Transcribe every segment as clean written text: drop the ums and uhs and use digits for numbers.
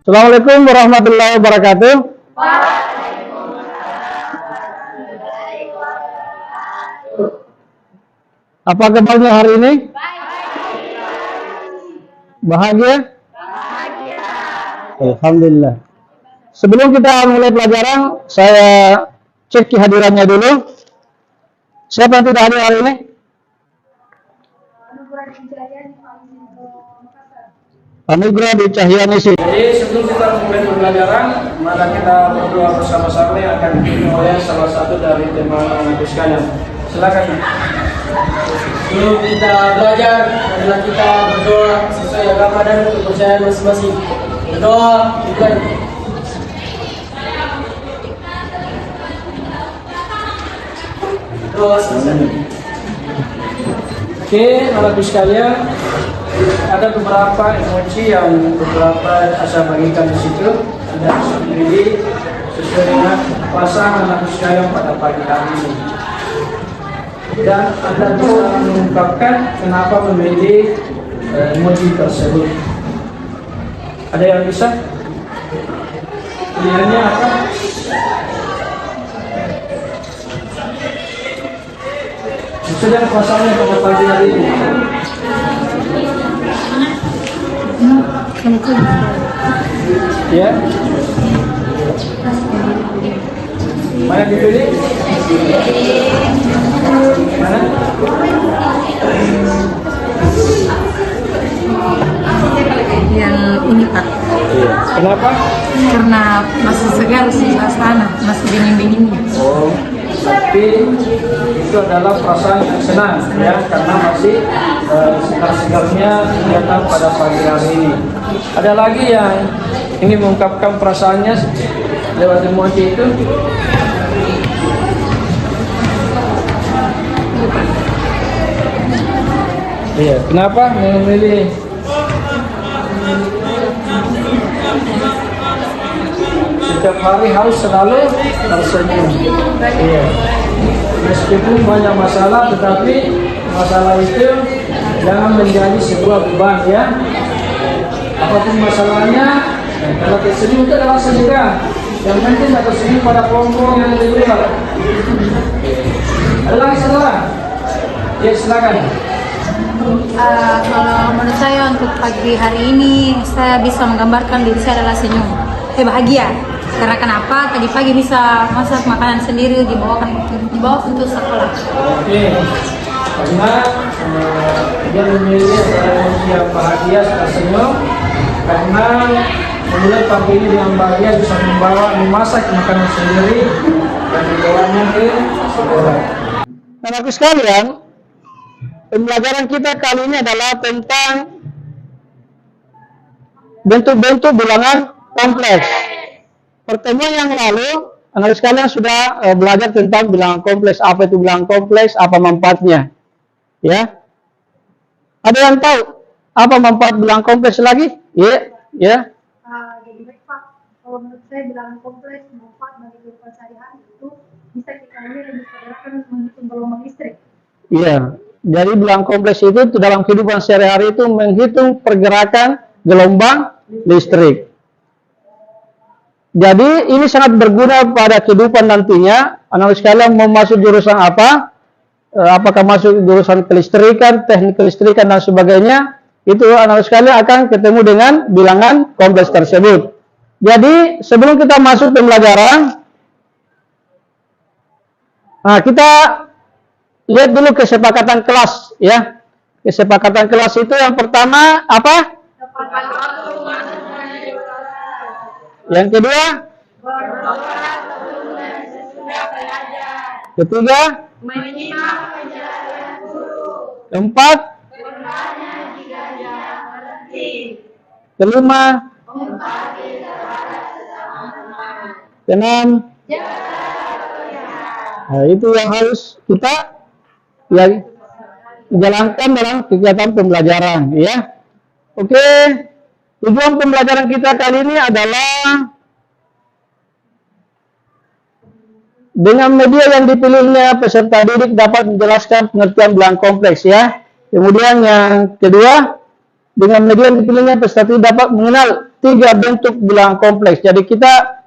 Assalamualaikum warahmatullahi wabarakatuh. Apa kabarnya hari ini? Bahagia? Alhamdulillah. Sebelum kita mulai pelajaran, saya cek kehadirannya dulu. Siapa yang tidak hadir hari ini? Anugerah di Cahyani sih. Jadi sebelum kita mulai pembelajaran, mari kita berdoa bersama-sama yang akan dipimpin oleh salah satu dari teman-teman sekalian. Silakan. Sebelum kita belajar, marilah kita berdoa sesuai agama dan kepercayaan masing-masing. Berdoa dimulai. Berdoa selesai. Oke, anak sekalian, ada beberapa emoji yang saya bagikan di situ. Ada sendiri sesuai dengan pasangan anak sekalian pada pagi hari ini. Dan Anda bisa mengungkapkan kenapa memilih emoji tersebut. Ada yang bisa? Pilihannya apa? Sesuai dengan pasangan pada pagi hari ini. Ya. Mana dipilih? Mana? Yang ini Pak. Kenapa? Karena masih segar suasana, masih dingin-dinginnya. Oh, tapi itu adalah perasaan yang senang ya, karena masih segar-segarnya kegiatan pada pagi hari ini. Ada lagi yang ingin mengungkapkan perasaannya lewat emoji itu? Iya, kenapa memilih? Setiap hari harus selalu tersenyum. Iya. Meskipun banyak masalah, tetapi masalah itu jangan menjadi sebuah beban ya. Apapun masalahnya, kalau tersenyum itu adalah segera. Yang penting tidak tersenyum pada kelompok yang lebih luar. Ada lagi saudara? Ya silakan. Kalau menurut saya untuk pagi hari ini saya bisa menggambarkan diri saya adalah senyum, bahagia. Karena kenapa? Tadi pagi bisa masak makanan sendiri dibawa untuk sekolah. Oke, karena dia memilih emosi yang bahagia serta senyum, karena memulai pagi ini dengan bahagia bisa memasak makanan sendiri dan dibawanya ke sekolah. Anak sekalian, pembelajaran kita kali ini adalah tentang bentuk-bentuk bilangan kompleks. Pertemuan yang lalu, anak sekalian sudah belajar tentang bilangan kompleks. Apa itu bilangan kompleks? Apa manfaatnya? Ya. Ada yang tahu apa manfaat bilangan kompleks lagi? Ya, ya. Jadi baik Pak, kalau menurut saya bilangan kompleks manfaat bagi kehidupan sehari-hari itu bisa kita lihat dan disadarkan menghitung gelombang listrik. Iya. Jadi bilangan kompleks itu dalam kehidupan sehari-hari itu menghitung pergerakan gelombang listrik. Jadi ini sangat berguna pada kehidupan nantinya. Anak sekalian mau masuk jurusan apa? Apakah masuk jurusan kelistrikan, teknik kelistrikan dan sebagainya? Itu anak sekalian akan ketemu dengan bilangan kompleks tersebut. Jadi sebelum kita masuk pembelajaran, nah kita lihat dulu kesepakatan kelas ya. Kesepakatan kelas itu yang pertama apa? Yang kedua? Ketiga? Keempat? Kelima? Keenam? Nah, itu yang harus kita jalankan dalam kegiatan pembelajaran ya. Oke. Tujuan pembelajaran kita kali ini adalah dengan media yang dipilihnya peserta didik dapat menjelaskan pengertian bilangan kompleks ya. Kemudian yang kedua, dengan media yang dipilihnya peserta didik dapat mengenal 3 bentuk bilangan kompleks. Jadi kita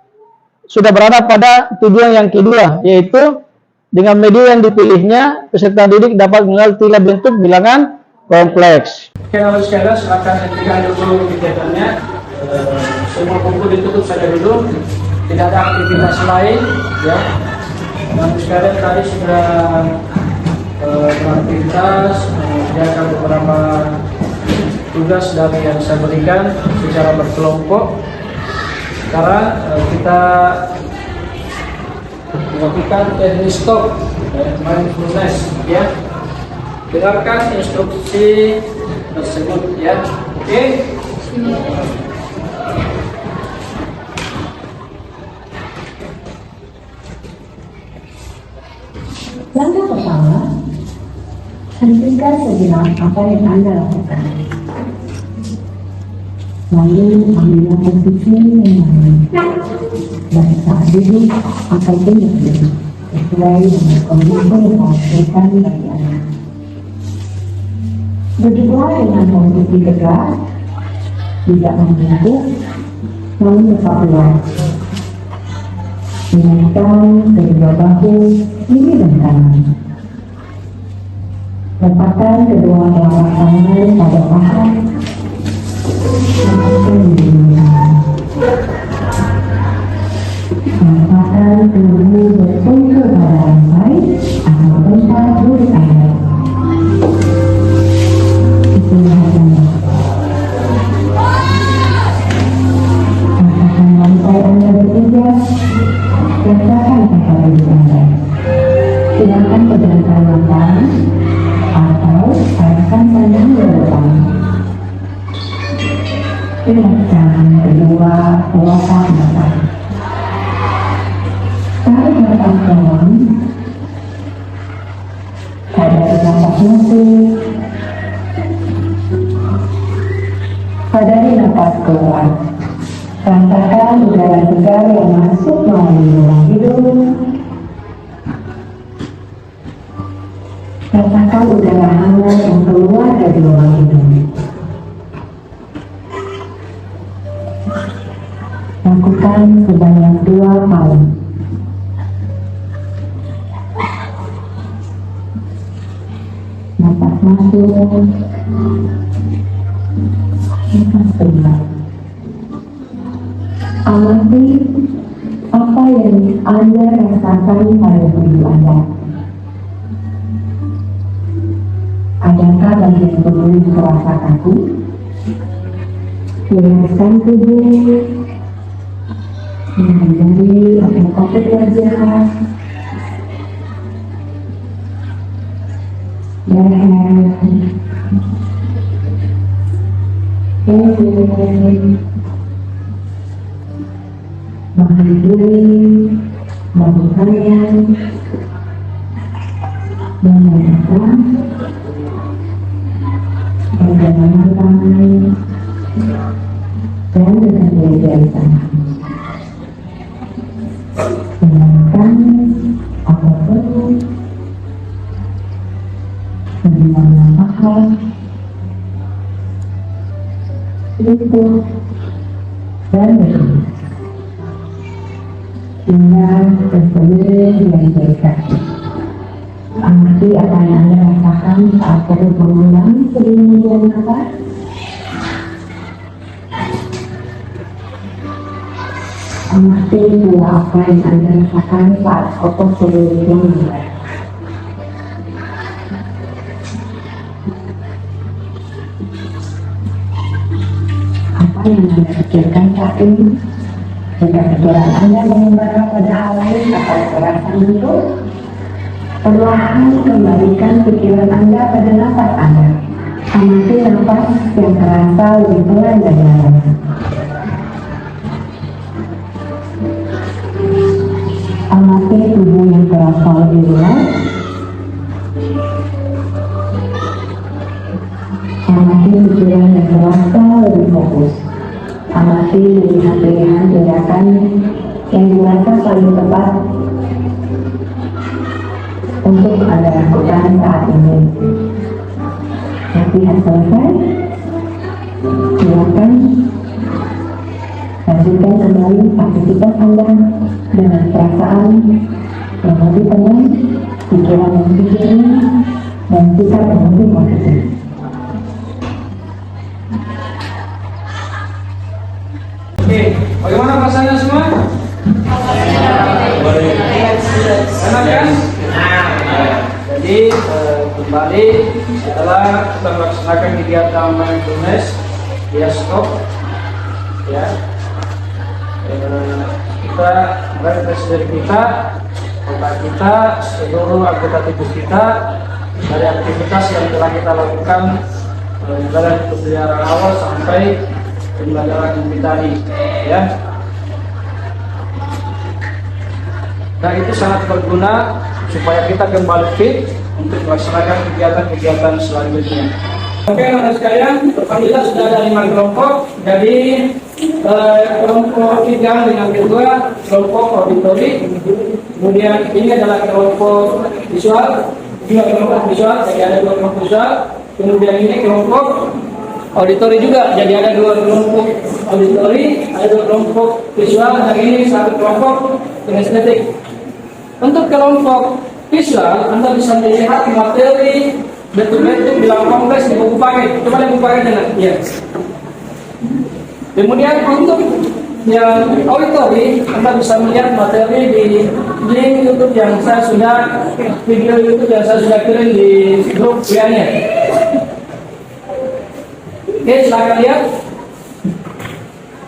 sudah berada pada tujuan yang kedua, yaitu dengan media yang dipilihnya peserta didik dapat mengenal 3 bentuk bilangan kompleks. Oke, lalu sekalian silakan hentikan dulu kegiatannya. Semua buku ditutup saja dulu, tidak ada aktivitas lain, ya. Lalu sekalian tadi sudah beraktivitas, mengerjakan beberapa tugas dari yang saya berikan secara berkelompok. Sekarang kita melakukan teknik stop, mindfulness, ya. Dengarkan instruksi tersebut, ya. Oke. Langkah pertama, hentikan sejenak apa yang Anda lakukan. Lalu ambillah posisi yang baik, baik saat duduk ataupun berdiri, sesuai dengan kondisi yang dihasilkan bagi Anda. Duduklah dengan posisi tegak, tidak membungkuk, namun tetap luas. Ingatkan kedua bahu, kiri dan kanan. Letakkan kedua telapak tangan pada paha. Lepaskan diri. Rasakan tubuh bertumpu pada lantai atau tempat duduk Anda. Istirahatkan. Rasakan lantai Anda berpijak. Rasakan tempat duduk Anda. Silakan pergerakan lantai atau arahkan pandang ke depan. Relakskan kedua telapak mata. Tarik nafas dalam. Sadari nafas masuk. Sadari nafas keluar. Rasakan udara segar yang masuk melalui lubang hidung. Rasakan udara hangat yang keluar dari lubang hidung. Lakukan sebanyak 2 kali. Napas masuk. Napas keluar. Amati apa yang Anda rasakan pada tubuh Anda. Adakah bagian tubuh yang terasa kaku? Rilekskan tubuh. Menghindari otot wajah, leher, pipi, bahu kiri, bahu kanan, dan belakang, pergelangan tangan, dan dengan jari-jari tangan. Dengarkan apapun sedang nafas, lutut, dan berdiri. Tinggal ke seluruh jari-jari kaki. Amati apa yang Anda rasakan saat perut mengulang sebelum membuang nafas. Amati pula apa yang Anda rasakan saat otot seluruhnya membuat. Apa yang Anda pikirkan saat ini? Jika pikiran Anda mengembara pada hal lain atau terasa ngantuk, perlahan kembalikan pikiran Anda pada nafas Anda. Amati nafas yang terasa lebih pelan dan dalam. Amati tubuh yang terasa lebih luas. Amati pikiran yang terasa lebih fokus. Amati melihat pilihan tindakan yang dirasa paling tepat untuk Anda lakukan saat ini. Latihan selesai, Silakan lanjutkan kembali aktivitas Anda dengan perasaan yang lebih tenang, pikiran yang lebih jernih, dan sikap yang lebih positif. Oke, bagaimana perasaannya semua? Enak kan? Jadi kembali setelah kita melaksanakan kegiatan mindfulness, dia stop, ya. Kita refresh diri kita, otak kita, seluruh anggota tubuh kita dari aktivitas yang telah kita lakukan dari pembelajaran awal sampai pembelajaran ini tadi, ya. Dan itu sangat berguna supaya kita kembali fit untuk melaksanakan kegiatan-kegiatan selanjutnya. Oke, anak sekalian, kita sudah ada 5 kelompok. Jadi kelompok 3 dengan kedua kelompok auditori. Kemudian ini adalah kelompok visual, juga kelompok visual. Jadi ada 2 kelompok visual. Kemudian ini kelompok auditori juga. Jadi ada 2 kelompok auditori, ada 2 kelompok visual, dan ini 1 kelompok kinestetik. Untuk kelompok visual, Anda bisa melihat materi betul-betul bilang kompleks di buku paket. Coba lihat buku paketnya. Ya. Kemudian untuk yang auditori, Anda bisa melihat materi di link YouTube yang saya sudah video YouTube yang saya sudah kirim di grup WA-nya. Oke, silakan lihat.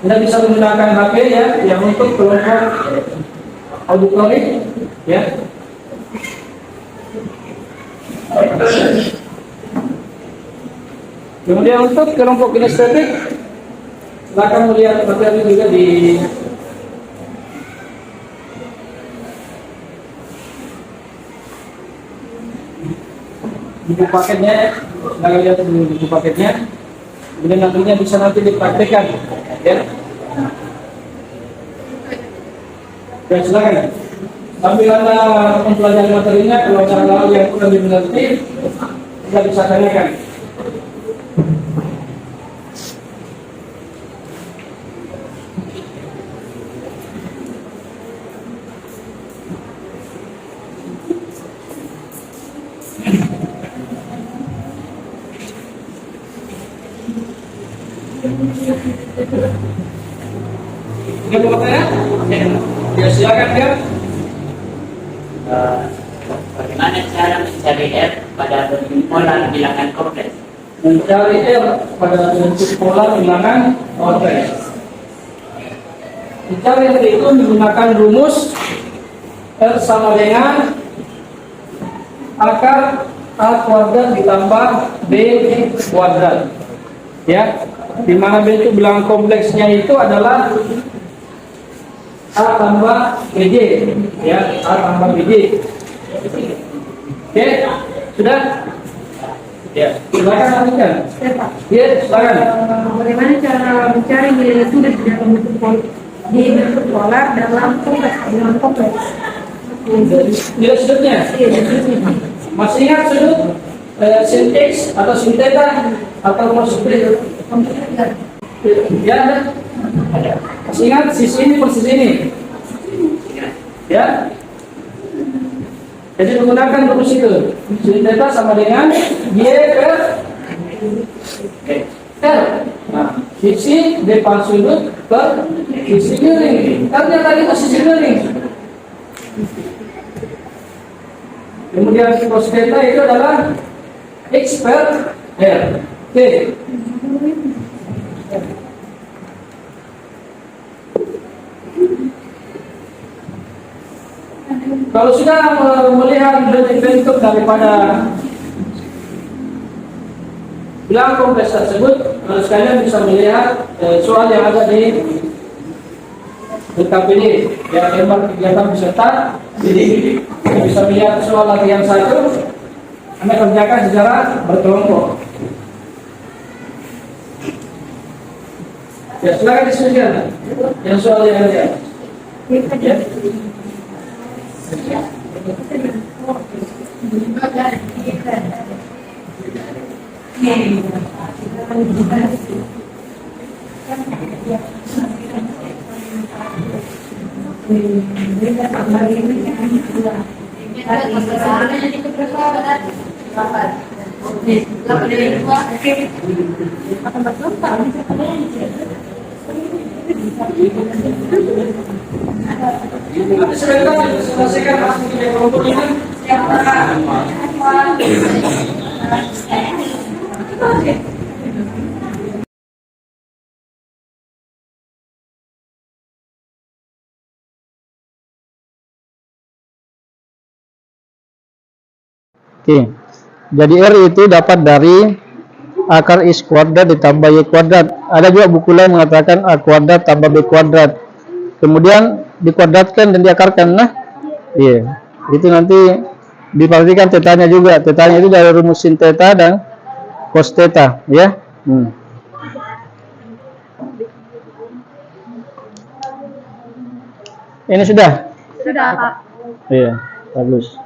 Anda bisa menggunakan HP ya, yang untuk kelompok auditori, ya. Kemudian untuk kelompok kinestetik, silakan melihat materi juga di buku paketnya. Silakan lihat di buku paketnya. Kemudian nantinya bisa nanti dipraktekkan, ya. Ya, silakan. Sambil Anda mempelajari materinya, kalau cara yang lebih mengerti, Anda bisa tanyakan. Ada pertanyaan? Ya, silakan ya. Bagaimana cara mencari R pada bentuk pola bilangan kompleks? Mencari R pada bentuk pola bilangan kompleks. Mencari R itu menggunakan rumus R sama dengan akar A kuadrat ditambah B kuadrat, ya. Di mana bentuk bilangan kompleksnya itu adalah A tambah BJ, ya, A tambah BJ. Oke, sudah? Ya, silakan lanjutkan. Ya, silakan. Bagaimana cara mencari nilai sudut dalam bentuk pola dalam kompleks? Nilai sudutnya? Masih ingat sudut sin X atau sin theta atau cos Y? Ya, ada. Masih ingat sisi ini persis ini? Ya. Jadi menggunakan rumus itu. Sin theta sama dengan Y per L. Nah, sisi depan sudut per sisi miring. Karena tadi itu sisi miring. Kemudian cos theta itu adalah X per L. Oke. Kalau sudah melihat bentuk daripada bilangan kompleks tersebut, sekalian bisa melihat soal yang ada di TKP ini, yang lembar kegiatan peserta. Jadi bisa melihat soal latihan 1, Anda kerjakan secara berkelompok. Ya, silakan diskusikan yang soal yang ada. Ya. Nanti sebentar selesaikan masuk ke kelompok ini. Oke. Jadi R itu dapat dari akar X kuadrat ditambah Y kuadrat. Ada juga buku lain mengatakan A kuadrat tambah B kuadrat. Kemudian dikuadratkan dan diakarkan. Nah, iya. Itu nanti diperhatikan tetanya juga. Tetanya itu dari rumus sin theta dan cos theta, ya. Ini sudah? Sudah, Pak. Iya, bagus.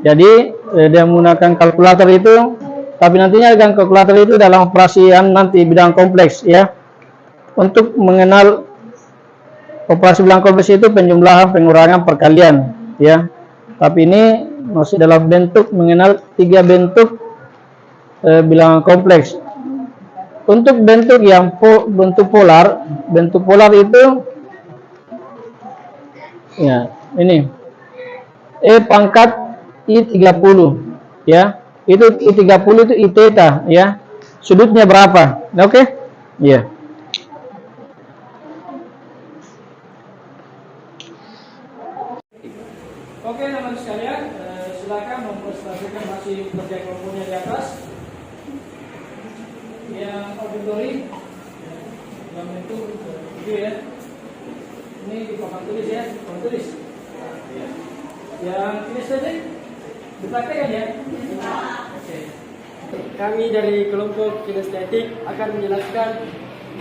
Jadi dia menggunakan kalkulator itu, tapi nantinya dengan kalkulator itu dalam operasian nanti bidang kompleks, ya. Untuk mengenal operasi bilang kompleks itu penjumlahan, pengurangan, perkalian, ya. Tapi ini masih dalam bentuk mengenal 3 bentuk bilangan kompleks. Untuk bentuk yang bentuk polar itu, ya ini E pangkat I30, ya. Itu I30 itu I theta, ya. Sudutnya berapa? Oke? Ya. Oke, teman sekalian, silakan mempresentasikan hasil kerja kelompoknya di atas. Yang auditori, yang bentuk video ya. Ini di papan tulis ya, papan tulis. Yang kinestetik, dipraktekkan ya. Oke. Kami dari kelompok kinestetik akan menjelaskan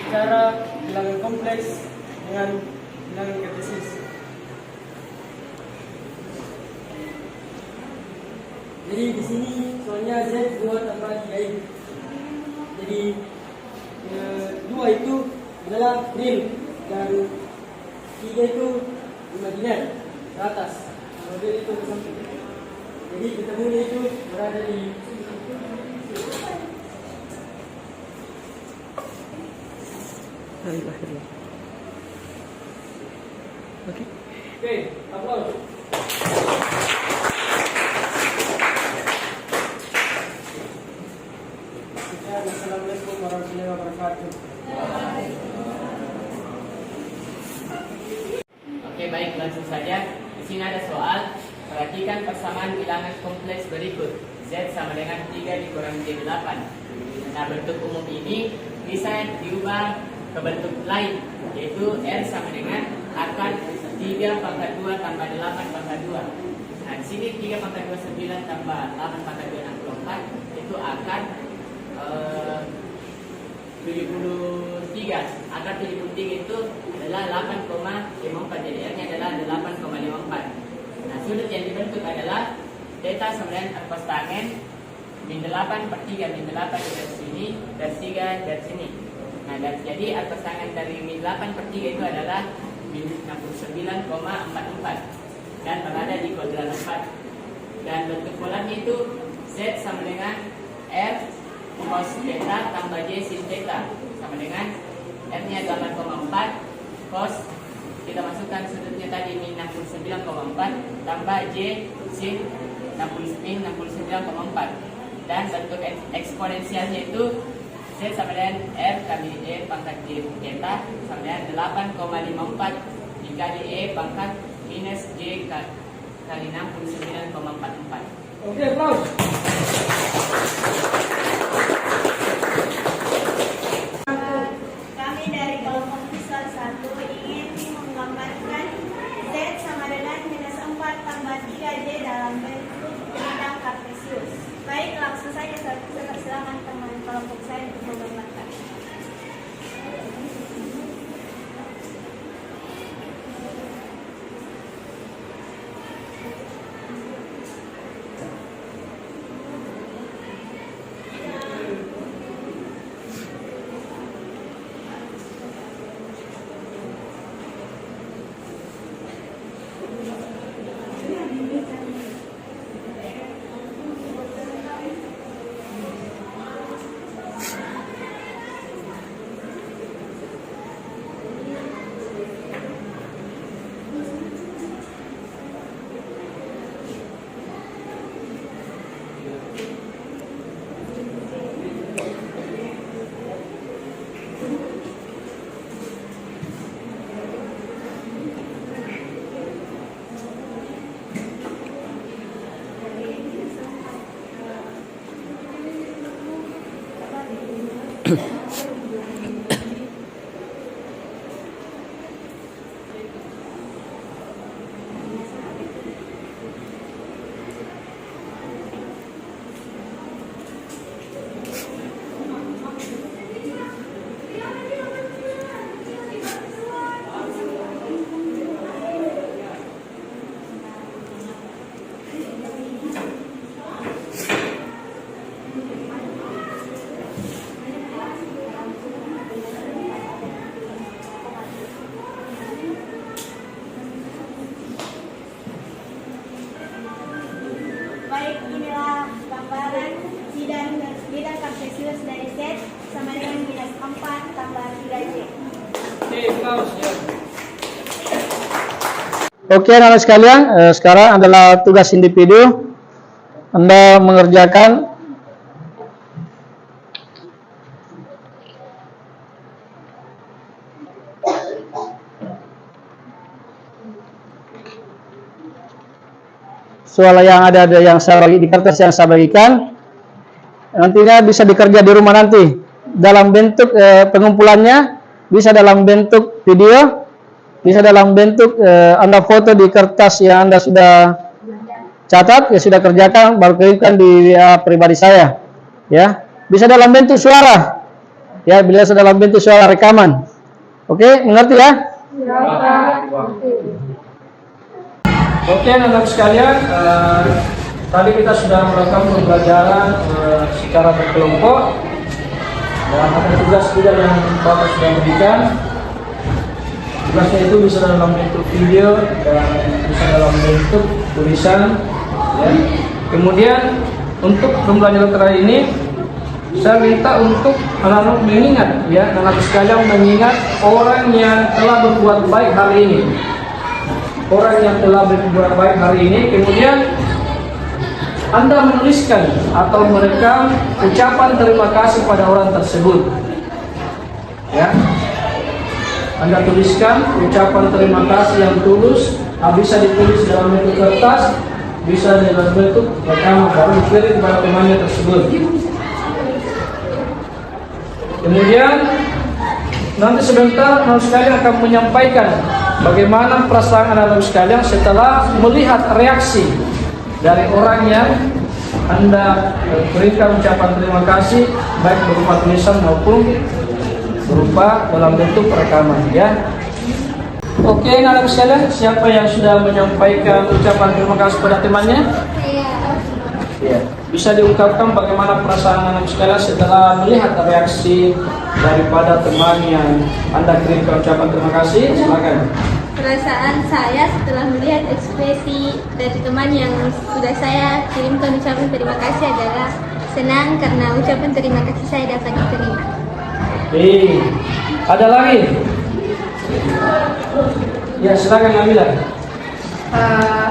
cara bilangan kompleks dengan bilangan kartesis. Jadi di sini soalnya Z 2 tambah 3i. Jadi 2 itu adalah real dan 3 itu imajiner ke atas. Model itu ke samping. Jadi ketemunya itu berada di Oke, aplaus. Assalamualaikum warahmatullahi wabarakatuh. Oke, baik, langsung saja. Di sini ada soal. Perhatikan persamaan bilangan kompleks berikut. Z sama dengan 3 dikurangi Z8. Nah, bentuk umum ini bisa diubah ke bentuk lain, yaitu R sama dengan akar 3 pangkat 2 tambah 8 pangkat 2. Nah, di sini 3 pangkat 2 9 tambah 8 pangkat 2 64 itu akar 73. Akar 73 itu adalah 8,54. Jadi R-nya adalah 8,54. Nah, sudut yang dibentuk adalah theta sama dengan cos tangen min 8 per 3. Min 8 dari sini, dari 3 dari sini. Nah, jadi cos tangen dari min 8 per 3 itu adalah min 69,44 dan berada di kuadran 4. Dan bentuk polarnya itu Z sama dengan R cos theta tambah J sin theta sama dengan R-nya 8,4 cos, kita masukkan sudutnya tadi min 69,4 tambah J sin 69,4 dan bentuk eksponensialnya itu Z sama dengan R kali E pangkat J theta sama dengan 8,54 dikali E pangkat minus J kali 69,44. Oke, aplaus. Kami dari kelompok besar 1 ingin menggambarkan Z sama dengan minus 4 tambah 3J dalam bentuk bidang kartesius. Baik, langsung saja saya silakan teman kelompok saya untuk menggambarkan. Baik, inilah gambaran bidang kartesius dari Z sama dengan minus 4 tambah 3J. Oke, anak-anak sekalian, sekarang adalah tugas individu. Anda mengerjakan soal yang ada yang saya bagi di kertas yang saya bagikan. Nantinya bisa dikerja di rumah nanti dalam bentuk pengumpulannya, bisa dalam bentuk video, bisa dalam bentuk Anda foto di kertas yang Anda sudah catat, ya sudah kerjakan, baru kirimkan di WA pribadi saya, ya. Bisa dalam bentuk suara, ya, bila sudah dalam bentuk suara rekaman. Oke, mengerti ya? Oke, anak-anak sekalian, tadi kita sudah melakukan pembelajaran secara berkelompok dan ada tugas juga yang Bapak sudah berikan. Tugasnya itu bisa dalam bentuk video dan bisa dalam bentuk tulisan. Ya. Kemudian untuk pembelajaran terakhir ini, saya minta untuk anak-anak mengingat, ya, anak-anak sekalian mengingat orang yang telah berbuat baik hari ini. Orang yang telah berbuat baik hari ini, kemudian Anda menuliskan atau merekam ucapan terima kasih pada orang tersebut. Ya, Anda tuliskan ucapan terima kasih yang tulus, bisa ditulis dalam bentuk kertas, bisa dalam bentuk rekaman, baru dikirim kepada temannya tersebut. Kemudian nanti sebentar anak sekalian akan menyampaikan bagaimana perasaan anak-anak sekalian setelah melihat reaksi dari orang yang Anda berikan ucapan terima kasih, baik berupa tulisan maupun berupa dalam bentuk rekaman, ya. Oke, anak-anak sekalian, siapa yang sudah menyampaikan ucapan terima kasih pada temannya? Ya. Bisa diungkapkan bagaimana perasaan anak sekalian setelah melihat reaksi daripada teman yang Anda kirimkan ucapan terima kasih? Silakan. Perasaan saya setelah melihat ekspresi dari teman yang sudah saya kirimkan ucapan terima kasih adalah senang karena ucapan terima kasih saya dapat diterima. Ada lagi? Ya, silakan Nabila.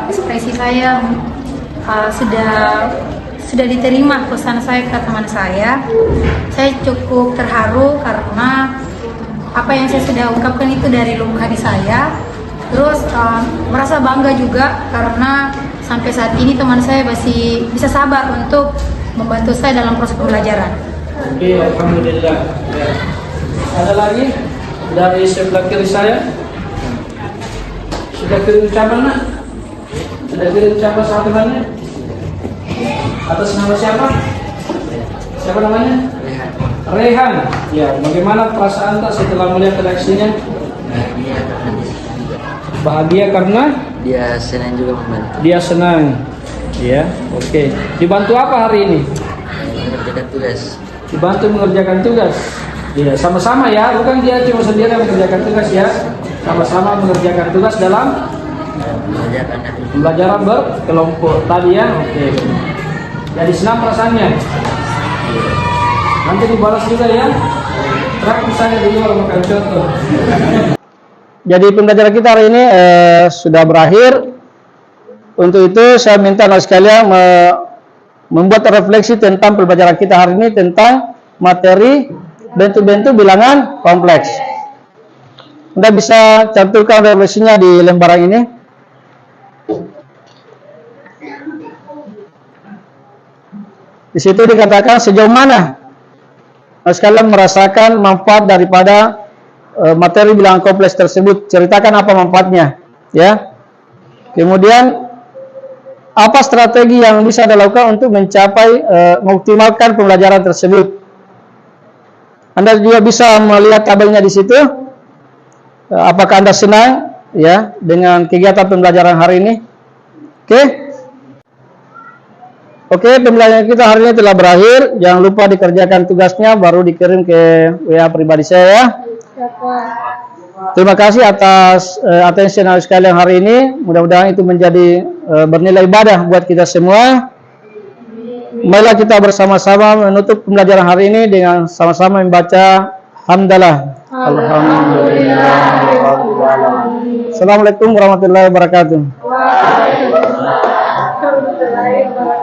Ekspresi saya sudah diterima pesan saya ke teman saya. Saya cukup terharu karena apa yang saya sudah ungkapkan itu dari lubuk hati saya. Terus merasa bangga juga karena sampai saat ini teman saya masih bisa sabar untuk membantu saya dalam proses pembelajaran. Oke, alhamdulillah. Ya. Ada lagi dari sebelah kiri saya? Sudah kirim ucapan, nak? Sudah kirim ucapan sama temannya? Atas nama siapa? Siapa namanya? Rehan. Ya, bagaimana perasaan tak setelah melihat reaksinya? Bahagia karena dia senang juga membantu. Dia senang, ya. Oke. Dibantu apa hari ini? Mengerjakan tugas. Dibantu mengerjakan tugas. Ya, sama-sama ya, bukan dia cuma sendiri yang mengerjakan tugas ya. Sama-sama mengerjakan tugas dalam pembelajaran berkelompok tadi ya. Oke. Jadi senang perasaannya. Nanti dibalas juga ya. Terakhir saya dulu makan contoh. Jadi pembelajaran kita hari ini sudah berakhir. Untuk itu saya minta anak sekalian membuat refleksi tentang pembelajaran kita hari ini tentang materi bentuk-bentuk bilangan kompleks. Anda bisa cantumkan refleksinya di lembaran ini. Di situ dikatakan sejauh mana sekalian merasakan manfaat daripada materi bilangan kompleks tersebut. Ceritakan apa manfaatnya, ya. Kemudian apa strategi yang bisa dilakukan untuk mencapai mengoptimalkan pembelajaran tersebut. Anda juga bisa melihat tabelnya di situ. Apakah Anda senang ya dengan kegiatan pembelajaran hari ini? Oke, pembelajaran kita hari ini telah berakhir. Jangan lupa dikerjakan tugasnya, baru dikirim ke WA pribadi saya ya. Terima kasih atas atensi anak sekalian hari ini. Mudah-mudahan itu menjadi bernilai ibadah buat kita semua. Marilah kita bersama-sama menutup pembelajaran hari ini dengan sama-sama membaca hamdalah. Alhamdulillah. Assalamualaikum warahmatullahi wabarakatuh. Waalaikumsalam warahmatullahi wabarakatuh.